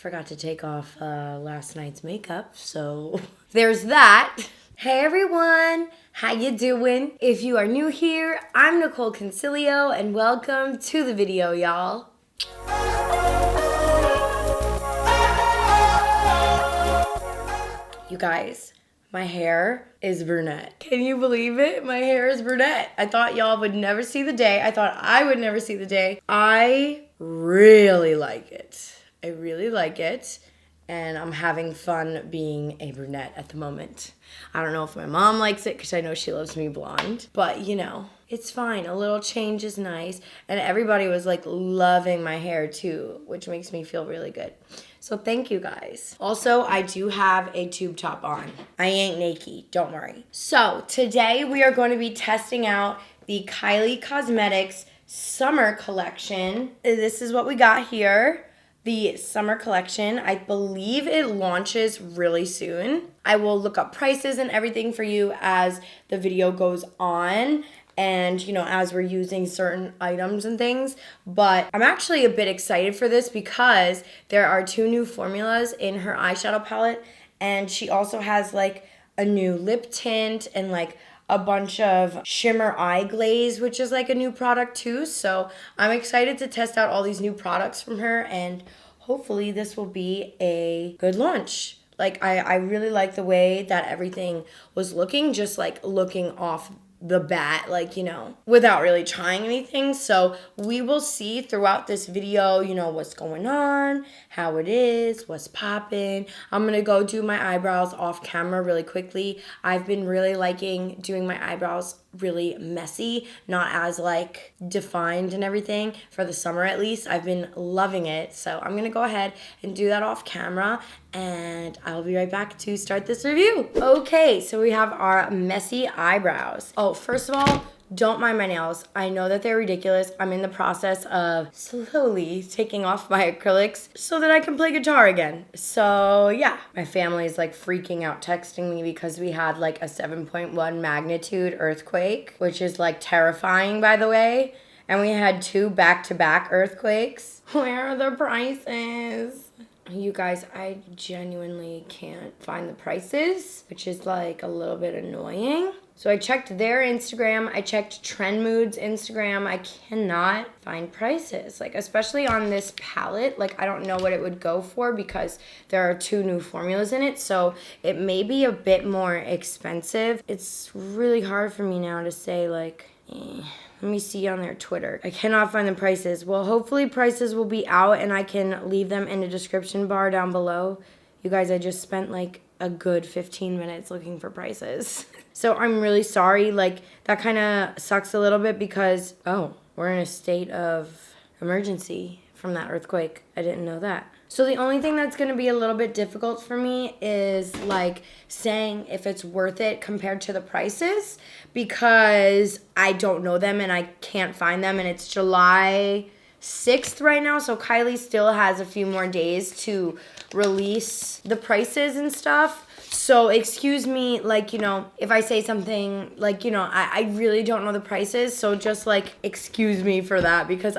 forgot to take off last night's makeup, so there's that. Hey everyone, how you doing? If you are new here, I'm Nicol Concilio, and welcome to the video, y'all. You guys, my hair is brunette. Can you believe it? My hair is brunette. I thought y'all would never see the day. I thought I would never see the day. I really like it. I really like it. And I'm having fun being a brunette at the moment. I don't know if my mom likes it because I know she loves me blonde. But, you know, it's fine. A little change is nice. And everybody was, like, loving my hair, too, which makes me feel really good. So thank you, guys. Also, I do have a tube top on. I ain't naked. Don't worry. So today we are going to be testing out the Kylie Cosmetics Summer Collection. This is what we got here. The summer collection. I believe it launches really soon. I will look up prices and everything for you as the video goes on and, you know, as we're using certain items and things. But I'm actually a bit excited for this because there are 2 new formulas in her eyeshadow palette, and she also has like a new lip tint and like a bunch of Shimmer Eye Glaze, which is like a new product too. So I'm excited to test out all these new products from her, and hopefully this will be a good launch. Like I really like the way that everything was looking, just like looking off the bat, like, you know, without really trying anything. So we will see throughout this video, you know, what's going on, how it is, what's popping. I'm gonna go do my eyebrows off camera really quickly. I've been really liking doing my eyebrows really messy, not as like defined and everything, for the summer at least. I've been loving it. So I'm gonna go ahead and do that off camera, and I'll be right back to start this review. Okay, so we have our messy eyebrows. Oh, first of all, don't mind my nails. I know that they're ridiculous. I'm in the process of slowly taking off my acrylics so that I can play guitar again. So yeah, my family is like freaking out texting me because we had like a 7.1 magnitude earthquake, which is like terrifying, by the way. And we had 2 back-to-back earthquakes. Where are the prices? You guys, I genuinely can't find the prices, which is like a little bit annoying. So I checked their Instagram, I checked Trend Mood's Instagram. I cannot find prices, like especially on this palette. Like I don't know what it would go for because there are 2 new formulas in it, so it may be a bit more expensive. It's really hard for me now to say like, Let me see on their Twitter. I cannot find the prices. Well, hopefully prices will be out and I can leave them in the description bar down below. You guys, I just spent like a good 15 minutes looking for prices. So I'm really sorry. Like that kind of sucks a little bit because, oh, we're in a state of emergency from that earthquake. I didn't know that. So the only thing that's going to be a little bit difficult for me is like saying if it's worth it compared to the prices, because I don't know them and I can't find them, and it's July 6th right now, so Kylie still has a few more days to release the prices and stuff. So excuse me, like, you know, if I say something like, you know, I really don't know the prices, so just like excuse me for that, because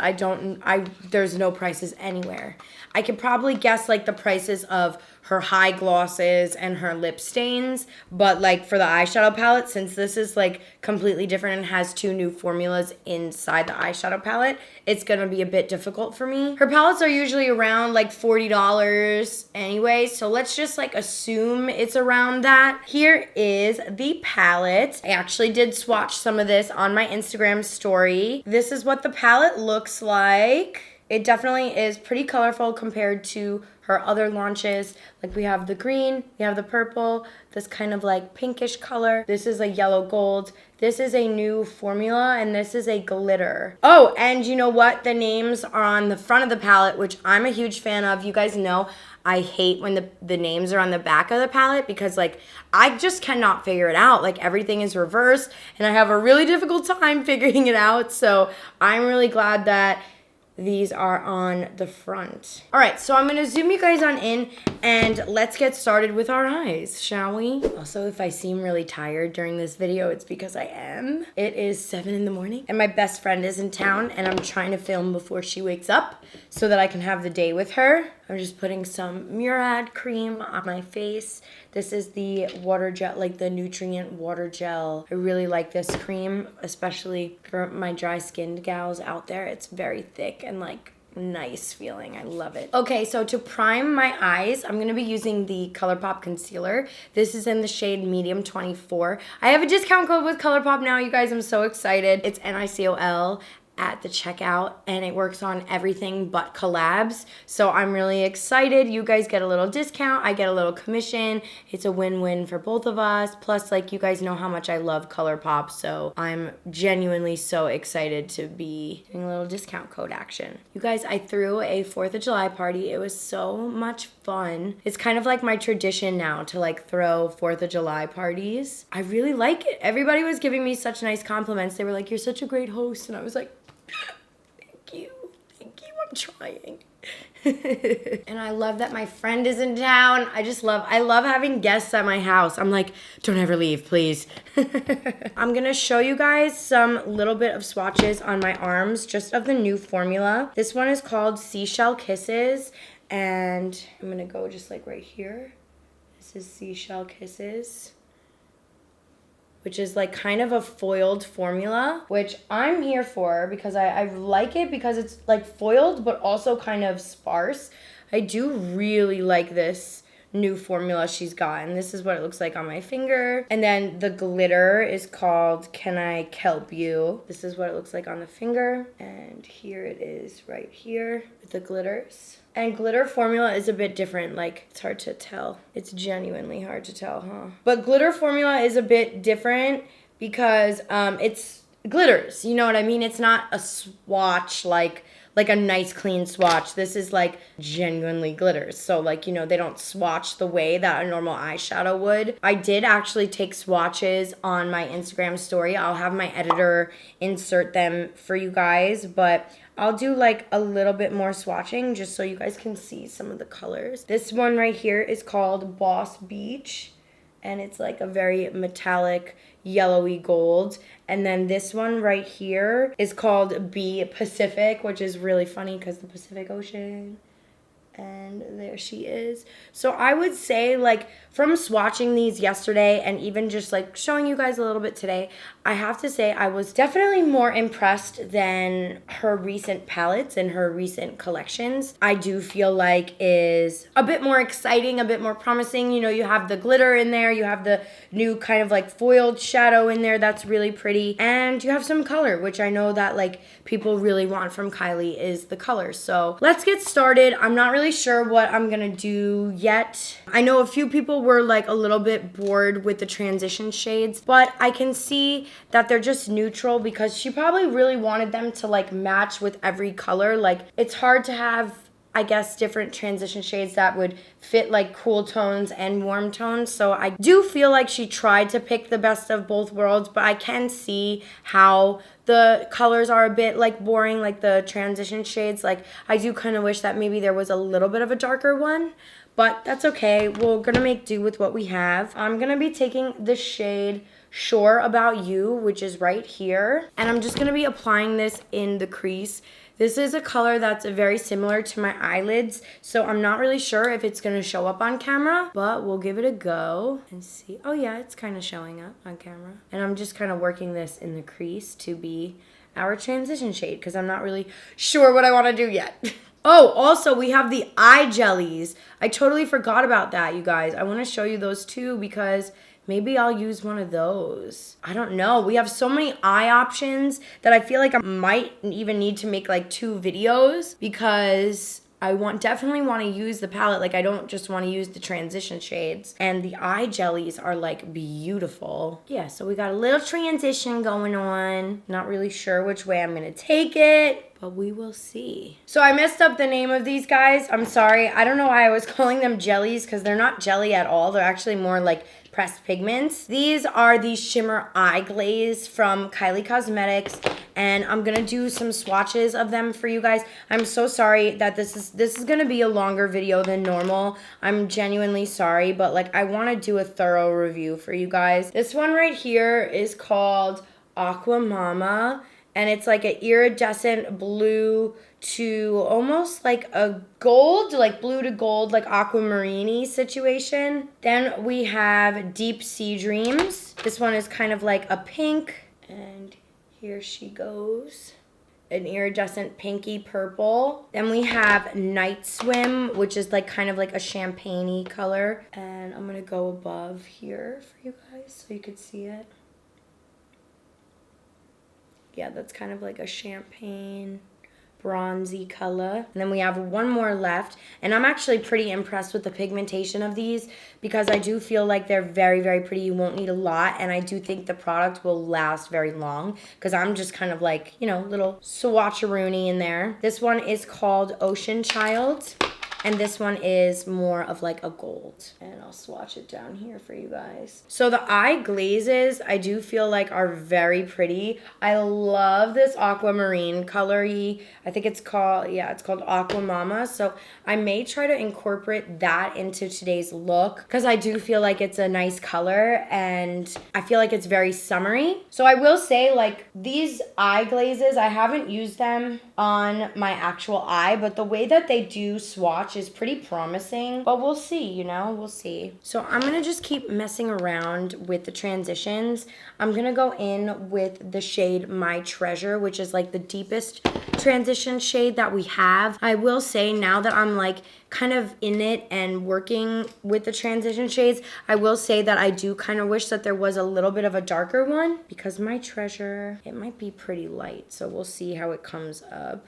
there's no prices anywhere. I could probably guess like the prices of her high glosses and her lip stains, but like for the eyeshadow palette, since this is like completely different and has 2 new formulas inside the eyeshadow palette, it's gonna be a bit difficult for me. Her palettes are usually around like $40 anyway, so let's just like assume it's around that. Here is the palette. I actually did swatch some of this on my Instagram story. This is what the palette looks like. It definitely is pretty colorful compared to her other launches. Like we have the green, we have the purple, this kind of like pinkish color. This is a yellow gold. This is a new formula, and this is a glitter. Oh, and you know what? The names are on the front of the palette, which I'm a huge fan of. You guys know I hate when the names are on the back of the palette because like I just cannot figure it out. Like everything is reversed and I have a really difficult time figuring it out. So I'm really glad that these are on the front. All right, so I'm gonna zoom you guys on in and let's get started with our eyes, shall we? Also, if I seem really tired during this video, it's because I am. It is 7 in the morning and my best friend is in town and I'm trying to film before she wakes up so that I can have the day with her. I'm just putting some Murad cream on my face. This is the water gel, like the nutrient water gel. I really like this cream, especially for my dry skinned gals out there. It's very thick and like nice feeling. I love it. Okay, so to prime my eyes, I'm gonna be using the Colourpop concealer. This is in the shade medium 24. I have a discount code with Colourpop now, you guys. I'm so excited. It's NICOL at the checkout and it works on everything but collabs. So I'm really excited. You guys get a little discount, I get a little commission. It's a win-win for both of us. Plus, like, you guys know how much I love Colourpop, so I'm genuinely so excited to be doing a little discount code action. You guys, I threw a 4th of July party. It was so much fun. It's kind of like my tradition now to like throw 4th of July parties. I really like it. Everybody was giving me such nice compliments. They were like, "You're such a great host," and I was like, Thank you, I'm trying. And I love that my friend is in town. I love having guests at my house. I'm like, don't ever leave, please. I'm gonna show you guys some little bit of swatches on my arms, just of the new formula. This one is called Seashell Kisses, and I'm gonna go just like right here. This is Seashell Kisses, which is like kind of a foiled formula, which I'm here for because I like it because it's like foiled but also kind of sparse. I do really like this new formula she's got, and this is what it looks like on my finger. And then the glitter is called Can I Kelp You? This is what it looks like on the finger, and here it is right here with the glitters. And glitter formula is a bit different. Like, it's hard to tell. It's genuinely hard to tell, huh? But glitter formula is a bit different because it's glitters. You know what I mean? It's not a swatch like a nice clean swatch. This is like genuinely glitters. So like, you know, they don't swatch the way that a normal eyeshadow would. I did actually take swatches on my Instagram story. I'll have my editor insert them for you guys, but I'll do like a little bit more swatching just so you guys can see some of the colors. This one right here is called Boss Beach, and it's like a very metallic yellowy gold. And then this one right here is called B Pacific, which is really funny because the Pacific Ocean. And there she is. So I would say, like, from swatching these yesterday and even just like showing you guys a little bit today, I have to say I was definitely more impressed than her recent palettes and her recent collections. I do feel like is a bit more exciting, a bit more promising. You know, you have the glitter in there, you have the new kind of like foiled shadow in there that's really pretty, and you have some color, which I know that like people really want from Kylie is the color. So let's get started. I'm not really sure what I'm gonna do yet. I know a few people were like a little bit bored with the transition shades, but I can see that they're just neutral because she probably really wanted them to like match with every color. Like, it's hard to have, I guess, different transition shades that would fit like cool tones and warm tones. So I do feel like she tried to pick the best of both worlds, but I can see how the colors are a bit like boring, like the transition shades. Like, I do kind of wish that maybe there was a little bit of a darker one, but that's okay. We're gonna make do with what we have. I'm gonna be taking the shade Sure About You, which is right here, and I'm just gonna be applying this in the crease. This is a color that's very similar to my eyelids, so I'm not really sure if it's gonna show up on camera, but we'll give it a go and see. Oh yeah, it's kind of showing up on camera. And I'm just kind of working this in the crease to be our transition shade because I'm not really sure what I want to do yet. Oh, also we have the eye jellies. I totally forgot about that, you guys. I want to show you those too because maybe I'll use one of those. I don't know. We have so many eye options that I feel like I might even need to make like 2 videos because I definitely want to use the palette. Like, I don't just want to use the transition shades. And the eye jellies are like beautiful. Yeah, so we got a little transition going on. Not really sure which way I'm going to take it, but we will see. So I messed up the name of these guys. I'm sorry. I don't know why I was calling them jellies because they're not jelly at all. They're actually more like pressed pigments. These are the Shimmer Eye Glaze from Kylie Cosmetics, and I'm gonna do some swatches of them for you guys. I'm so sorry that this is gonna be a longer video than normal. I'm genuinely sorry, but like I wanna do a thorough review for you guys. This one right here is called Aqua Mama, and it's like an iridescent blue to almost like a gold, like blue to gold, like aquamarine-y situation. Then we have Deep Sea Dreams. This one is kind of like a pink, and here she goes. An iridescent pinky purple. Then we have Night Swim, which is like kind of like a champagne-y color. And I'm gonna go above here for you guys so you could see it. Yeah, that's kind of like a champagne bronzy color. And then we have one more left, and I'm actually pretty impressed with the pigmentation of these because I do feel like they're very, very pretty. You won't need a lot, and I do think the product will last very long because I'm just kind of like, you know, little swatcheroony in there. This one is called Ocean Child, and this one is more of like a gold. And I'll swatch it down here for you guys. So the eye glazes, I do feel like are very pretty. I love this aquamarine color-y. I think it's called, yeah, it's called Aqua Mama. So I may try to incorporate that into today's look because I do feel like it's a nice color and I feel like it's very summery. So I will say, like, these eye glazes, I haven't used them on my actual eye, but the way that they do swatch is pretty promising, but we'll see, you know, we'll see. So I'm gonna just keep messing around with the transitions. I'm gonna go in with the shade My Treasure, which is like the deepest transition shade that we have. I will say, now that I'm like kind of in it and working with the transition shades, I will say that I do kind of wish that there was a little bit of a darker one because My Treasure, it might be pretty light, so we'll see how it comes up.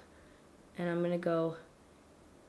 And I'm gonna go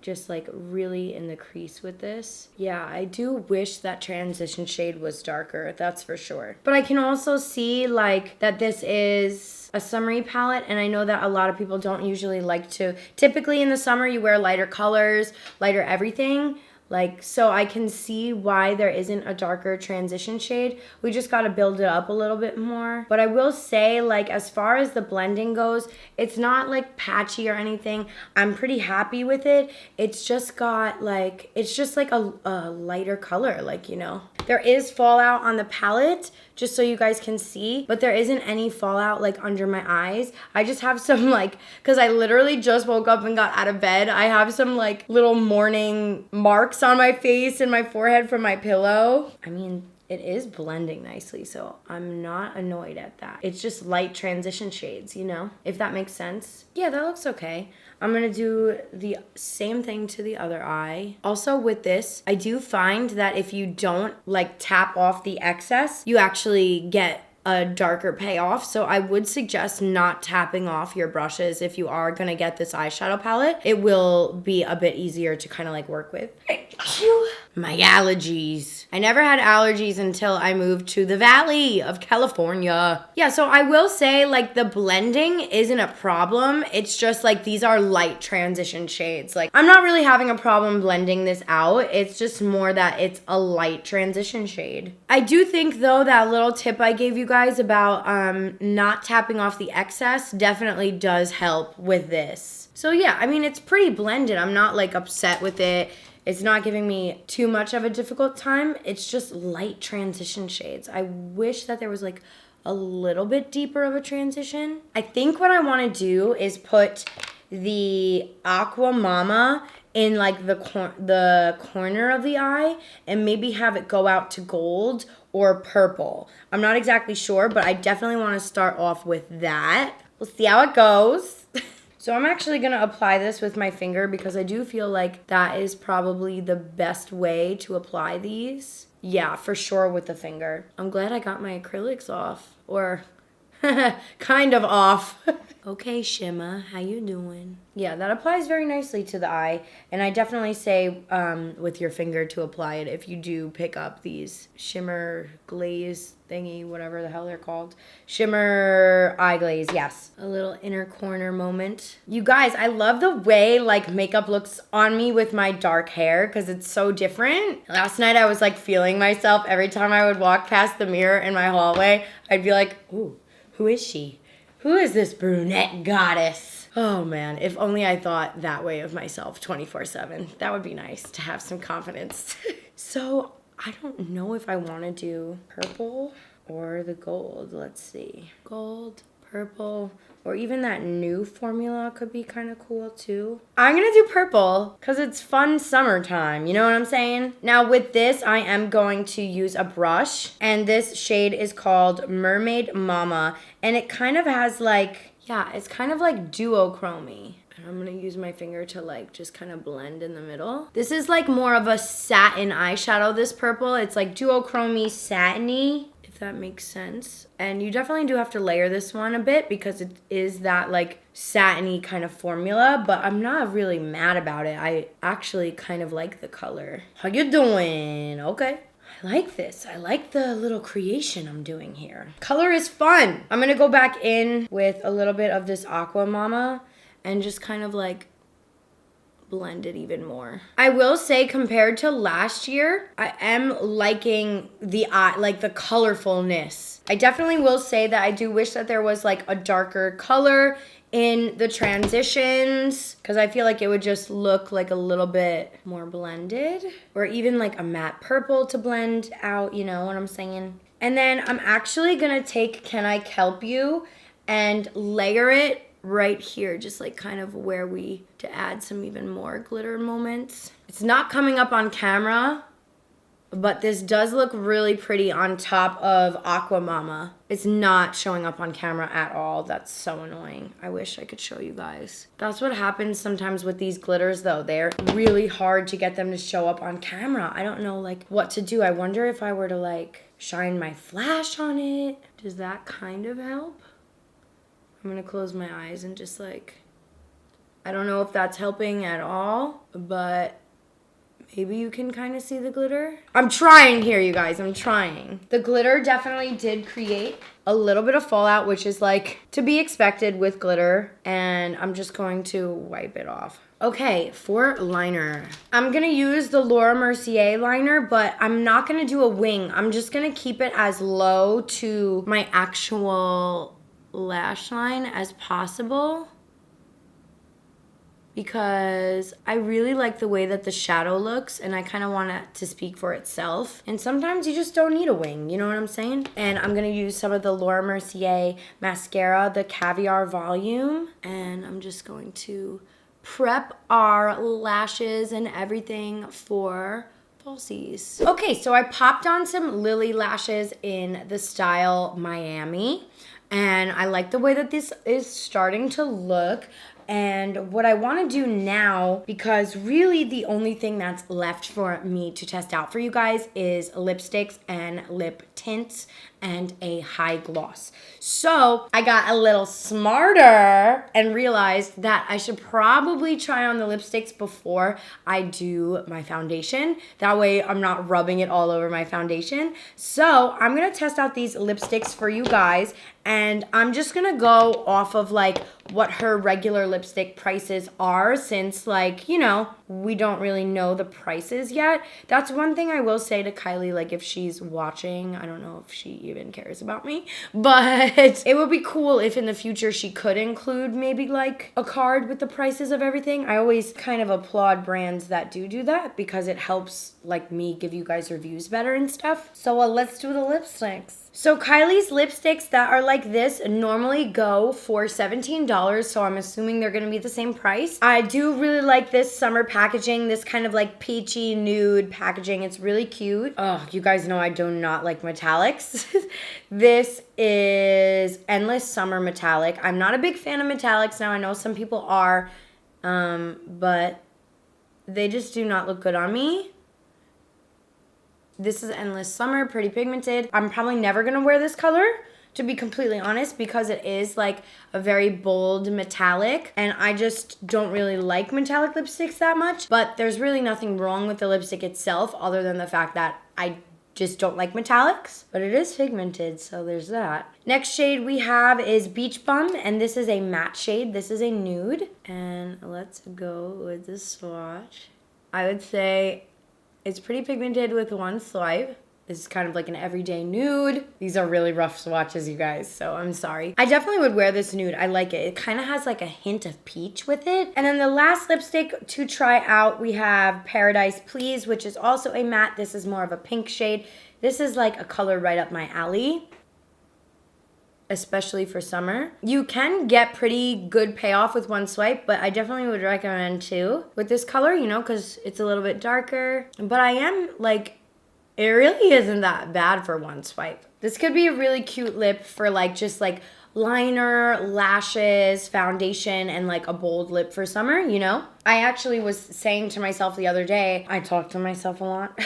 just like really in the crease with this. Yeah, I do wish that transition shade was darker, that's for sure. But I can also see like that this is a summery palette, and I know that a lot of people don't usually like to, typically in the summer you wear lighter colors, lighter everything. Like, so I can see why there isn't a darker transition shade. We just got to build it up a little bit more. But I will say, like, as far as the blending goes, it's not like patchy or anything. I'm pretty happy with it. It's just got like, it's just like a lighter color, like, you know. There is fallout on the palette, just so you guys can see, but there isn't any fallout like under my eyes. I just have some like, cause I literally just woke up and got out of bed. I have some like little morning marks on my face and my forehead from my pillow. I mean, it is blending nicely, so I'm not annoyed at that. It's just light transition shades, you know, if that makes sense. Yeah, that looks okay. I'm gonna do the same thing to the other eye. Also with this, I do find that if you don't like tap off the excess, you actually get a darker payoff. So I would suggest not tapping off your brushes if you are gonna get this eyeshadow palette. It will be a bit easier to kind of like work with. My allergies. I never had allergies until I moved to the Valley of California. Yeah, so I will say like the blending isn't a problem. It's just like these are light transition shades. Like I'm not really having a problem blending this out. It's just more that it's a light transition shade. I do think though that little tip I gave you guys about not tapping off the excess definitely does help with this. So yeah, I mean, it's pretty blended. I'm not like upset with it. It's not giving me too much of a difficult time. It's just light transition shades. I wish that there was like a little bit deeper of a transition. I think what I want to do is put the Aqua Mama in like the corner of the eye and maybe have it go out to gold or purple. I'm not exactly sure, but I definitely want to start off with that. We'll see how it goes. So I'm actually going to apply this with my finger because I do feel like that is probably the best way to apply these. Yeah, for sure with the finger. I'm glad I got my acrylics off. Or Kind of off. Okay, Shimmer, how you doing? Yeah, that applies very nicely to the eye. And I definitely say with your finger to apply it if you do pick up these Shimmer Glaze thingy, whatever the hell they're called. Shimmer Eye Glaze, yes. A little inner corner moment. You guys, I love the way like makeup looks on me with my dark hair because it's so different. Last night I was like feeling myself every time I would walk past the mirror in my hallway. I'd be like, ooh, who is she? Who is this brunette goddess? Oh man, if only I thought that way of myself 24/7. That would be nice to have some confidence. So I don't know if I want to do purple or the gold. Let's see. Gold, purple, or even that new formula could be kind of cool too. I'm gonna do purple because it's fun summertime, you know what I'm saying? Now with this, I am going to use a brush, and this shade is called Mermaid Mama, and it kind of has like, yeah, it's kind of like duochromy. And I'm gonna use my finger to like just kind of blend in the middle. This is like more of a satin eyeshadow, this purple. It's like duochromy satiny, if that makes sense. And you definitely do have to layer this one a bit because it is that like satiny kind of formula, but I'm not really mad about it. I actually kind of like the color. How you doing? Okay. I like this. I like the little creation I'm doing here. Color is fun. I'm gonna go back in with a little bit of this Aqua Mama and just kind of like blend it even more. I will say compared to last year, I am liking the eye, like the colorfulness. I definitely will say that I do wish that there was like a darker color in the transitions because I feel like it would just look like a little bit more blended, or even like a matte purple to blend out, you know what I'm saying? And then I'm actually gonna take Can I Kelp You and layer it right here, just like kind of where to add some even more glitter moments. It's not coming up on camera, but this does look really pretty on top of Aqua Mama. It's not showing up on camera at all. That's so annoying. I wish I could show you guys. That's what happens sometimes with these glitters though. They're really hard to get them to show up on camera. I don't know like what to do. I wonder if I were to like shine my flash on it. Does that kind of help? I'm gonna close my eyes and just like, I don't know if that's helping at all, but maybe you can kind of see the glitter. I'm trying here, you guys, I'm trying. The glitter definitely did create a little bit of fallout, which is like to be expected with glitter, and I'm just going to wipe it off. Okay, for liner. I'm gonna use the Laura Mercier liner, but I'm not gonna do a wing. I'm just gonna keep it as low to my actual lash line as possible because I really like the way that the shadow looks and I kind of want it to speak for itself. And sometimes you just don't need a wing, you know what I'm saying? And I'm going to use some of the Laura Mercier mascara, the Caviar Volume, and I'm just going to prep our lashes and everything for falsies. Okay, so I popped on some Lilly Lashes in the style Miami. And I like the way that this is starting to look. And what I want to do now, because really the only thing that's left for me to test out for you guys is lipsticks and lip tints and a high gloss. So I got a little smarter and realized that I should probably try on the lipsticks before I do my foundation. That way I'm not rubbing it all over my foundation. So I'm gonna test out these lipsticks for you guys, and I'm just gonna go off of like what her regular lipstick prices are, since like, you know, we don't really know the prices yet. That's one thing I will say to Kylie, like if she's watching, I don't know if she even cares about me, but it would be cool if in the future she could include maybe like a card with the prices of everything. I always kind of applaud brands that do that because it helps like me give you guys reviews better and stuff. So let's do the lipsticks. So Kylie's lipsticks that are like this normally go for $17, so I'm assuming they're gonna be the same price. I do really like this summer packaging, this kind of like peachy nude packaging. It's really cute. Oh, you guys know I do not like metallics. This is Endless Summer Metallic. I'm not a big fan of metallics now. I know some people are, but they just do not look good on me. This is Endless Summer, pretty pigmented. I'm probably never gonna wear this color to be completely honest, because it is like a very bold metallic, and I just don't really like metallic lipsticks that much. But there's really nothing wrong with the lipstick itself other than the fact that I just don't like metallics, but it is pigmented, so there's that. Next shade we have is Beach Bum, and this is a matte shade. This is a nude, and let's go with the swatch. I would say it's pretty pigmented with one swipe. This is kind of like an everyday nude. These are really rough swatches, you guys, so I'm sorry. I definitely would wear this nude. I like it. It kind of has like a hint of peach with it. And then the last lipstick to try out, we have Paradise Please, which is also a matte. This is more of a pink shade. This is like a color right up my alley, especially for summer. You can get pretty good payoff with one swipe, but I definitely would recommend two with this color, you know, because it's a little bit darker. But I am like, it really isn't that bad for one swipe. This could be a really cute lip for like just like liner, lashes, foundation, and like a bold lip for summer, you know? I actually was saying to myself the other day, I talk to myself a lot.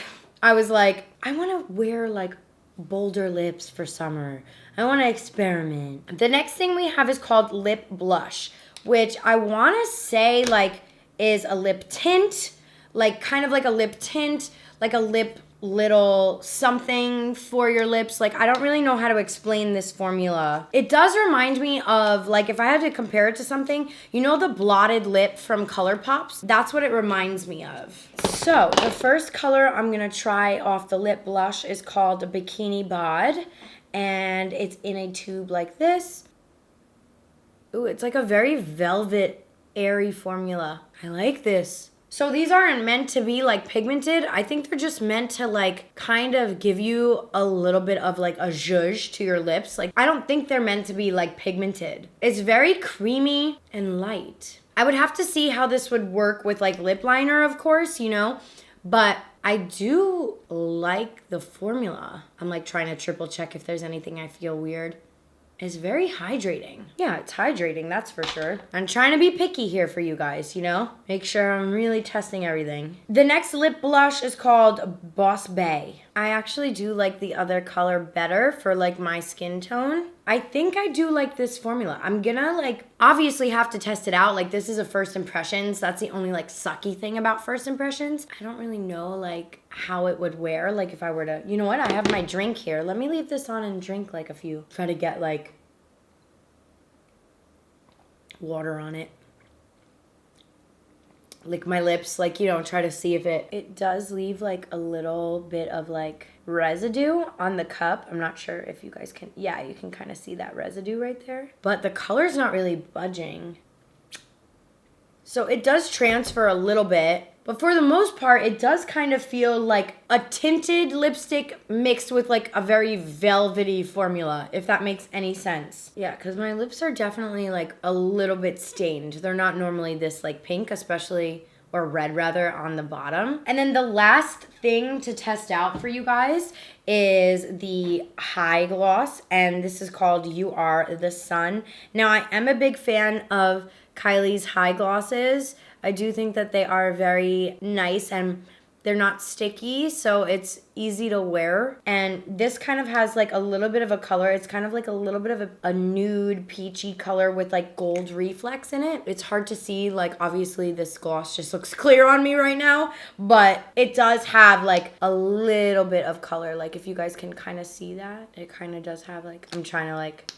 I was like, I want to wear like bolder lips for summer. I want to experiment. The next thing we have is called Lip Blush, which I want to say like is a lip tint, like kind of like a lip tint, like a lip little something for your lips. Like, I don't really know how to explain this formula. It does remind me of, like, if I had to compare it to something, you know the blotted lip from Colourpop? That's what it reminds me of. So, the first color I'm gonna try off the lip blush is called Bikini Bod, and it's in a tube like this. Ooh, it's like a very velvet, airy formula. I like this. So these aren't meant to be like pigmented. I think they're just meant to like kind of give you a little bit of like a zhuzh to your lips. Like, I don't think they're meant to be like pigmented. It's very creamy and light. I would have to see how this would work with like lip liner, of course, you know, but I do like the formula. I'm like trying to triple check if there's anything I feel weird. It's very hydrating. Yeah, it's hydrating, that's for sure. I'm trying to be picky here for you guys, you know? Make sure I'm really testing everything. The next lip blush is called Boss Bay. I actually do like the other color better for like my skin tone. I think I do like this formula. I'm gonna like obviously have to test it out. Like, this is a first impressions. That's the only like sucky thing about first impressions. I don't really know like how it would wear. Like, if I were to, you know what? I have my drink here. Let me leave this on and drink like a few. Try to get like water on it. Lick my lips, like, you know, try to see if it does leave like a little bit of like residue on the cup. I'm not sure if you guys can, yeah, you can kind of see that residue right there. But the color's not really budging. So it does transfer a little bit, but for the most part, it does kind of feel like a tinted lipstick mixed with like a very velvety formula, if that makes any sense. Yeah, because my lips are definitely like a little bit stained. They're not normally this like pink, especially, or red rather, on the bottom. And then the last thing to test out for you guys is the high gloss, and this is called You Are the Sun. Now, I am a big fan of Kylie's high glosses. I do think that they are very nice and they're not sticky, so it's easy to wear. And this kind of has like a little bit of a color. It's kind of like a little bit of a nude peachy color with like gold reflex in it. It's hard to see, like obviously this gloss just looks clear on me right now, but it does have like a little bit of color. Like, if you guys can kind of see that, it kind of does have like, I'm trying to like,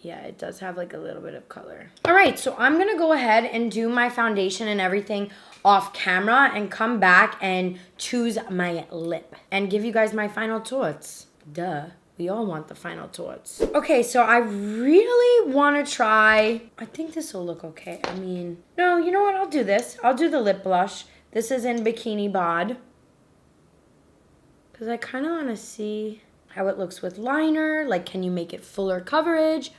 yeah, it does have like a little bit of color. All right, so I'm gonna go ahead and do my foundation and everything off camera and come back and choose my lip and give you guys my final thoughts. Duh, we all want the final thoughts. Okay, so I really wanna try, I think this will look okay. I mean, no, you know what, I'll do this. I'll do the lip blush. This is in Bikini Bod. Because I kind of wanna see how it looks with liner. Like, can you make it fuller coverage?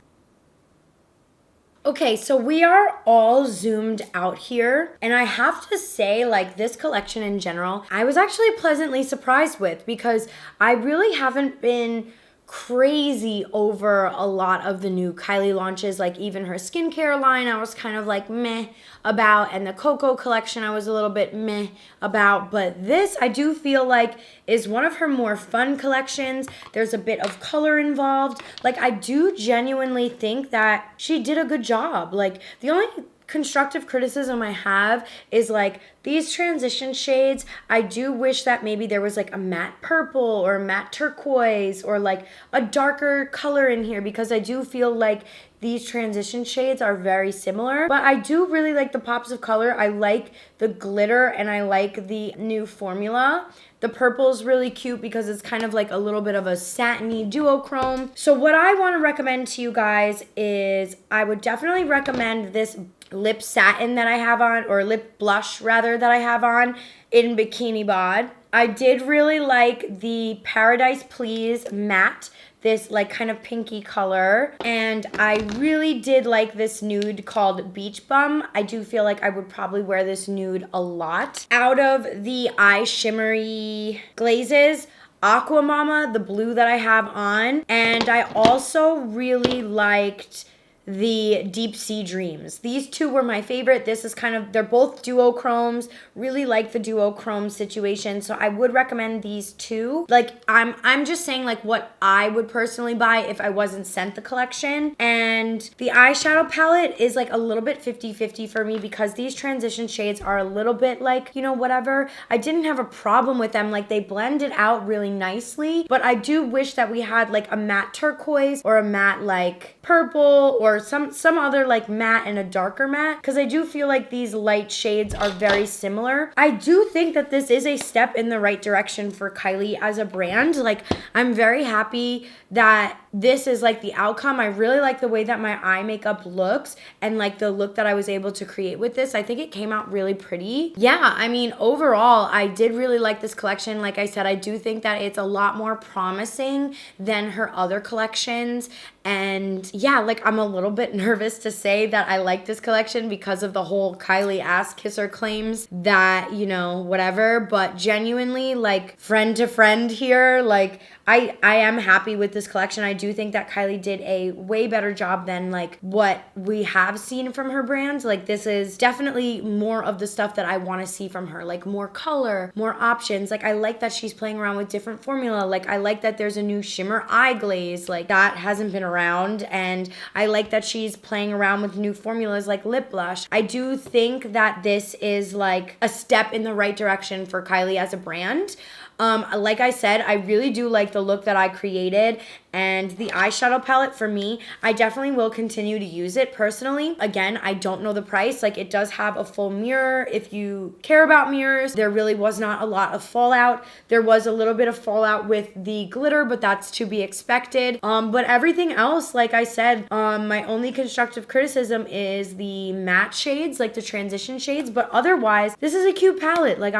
Okay, so we are all zoomed out here, and I have to say, like, this collection in general, I was actually pleasantly surprised with, because I really haven't been crazy over a lot of the new Kylie launches, like even her skincare line I was kind of like meh about, and the Cocoa collection I was a little bit meh about, but this I do feel like is one of her more fun collections. There's a bit of color involved. Like I do genuinely think that she did a good job. Like the only constructive criticism I have is like these transition shades. I do wish that maybe there was like a matte purple or a matte turquoise or like a darker color in here, because I do feel like these transition shades are very similar, but I do really like the pops of color. I like the glitter and I like the new formula. The purple's really cute because it's kind of like a little bit of a satiny duochrome. So what I want to recommend to you guys is I would definitely recommend this lip satin that I have on, or lip blush rather, that I have on in Bikini Bod. I did really like the Paradise Please matte, this like kind of pinky color, and I really did like this nude called Beach Bum. I do feel like I would probably wear this nude a lot. Out of the eye shimmery glazes, Aqua Mama, the blue that I have on, and I also really liked the Deep Sea Dreams. These two were my favorite. This is kind of, they're both duochromes. Really like the duochrome situation, so I would recommend these two. Like I'm just saying like what I would personally buy if I wasn't sent the collection. And the eyeshadow palette is like a little bit 50-50 for me, because these transition shades are a little bit like, you know, whatever. I didn't have a problem with them. Like they blended out really nicely, but I do wish that we had like a matte turquoise or a matte like purple, or some other like matte and a darker matte, because I do feel like these light shades are very similar. I do think that this is a step in the right direction for Kylie as a brand. Like I'm very happy that this is like the outcome. I really like the way that my eye makeup looks and like the look that I was able to create with this. I think it came out really pretty. Yeah, I mean, overall, I did really like this collection. Like I said, I do think that it's a lot more promising than her other collections. And yeah, like I'm a little bit nervous to say that I like this collection because of the whole Kylie ass kisser claims that, you know, whatever. But genuinely, like friend to friend here, like I am happy with this collection. I do think that Kylie did a way better job than like what we have seen from her brand. Like this is definitely more of the stuff that I want to see from her, like more color, more options. Like I like that she's playing around with different formula. Like I like that there's a new Shimmer Eye Glaze, like that hasn't been around. And I like that she's playing around with new formulas like lip blush. I do think that this is like a step in the right direction for Kylie as a brand. Like I said, I really do like the look that I created, and the eyeshadow palette for me, I definitely will continue to use it personally. Again, I don't know the price. Like it does have a full mirror if you care about mirrors. There really was not a lot of fallout. There was a little bit of fallout with the glitter, but that's to be expected. But everything else, like I said, my only constructive criticism is the matte shades, like the transition shades, but otherwise, this is a cute palette. Like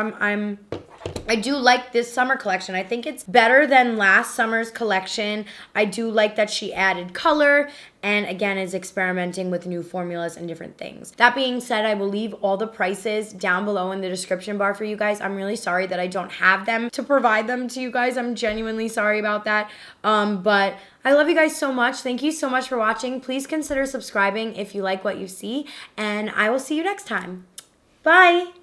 I do like this summer collection. I think it's better than last summer's collection. I do like that she added color and again is experimenting with new formulas and different things. That being said, I will leave all the prices down below in the description bar for you guys. I'm really sorry that I don't have them to provide them to you guys. I'm genuinely sorry about that. But I love you guys so much. Thank you so much for watching. Please consider subscribing if you like what you see, and I will see you next time. Bye.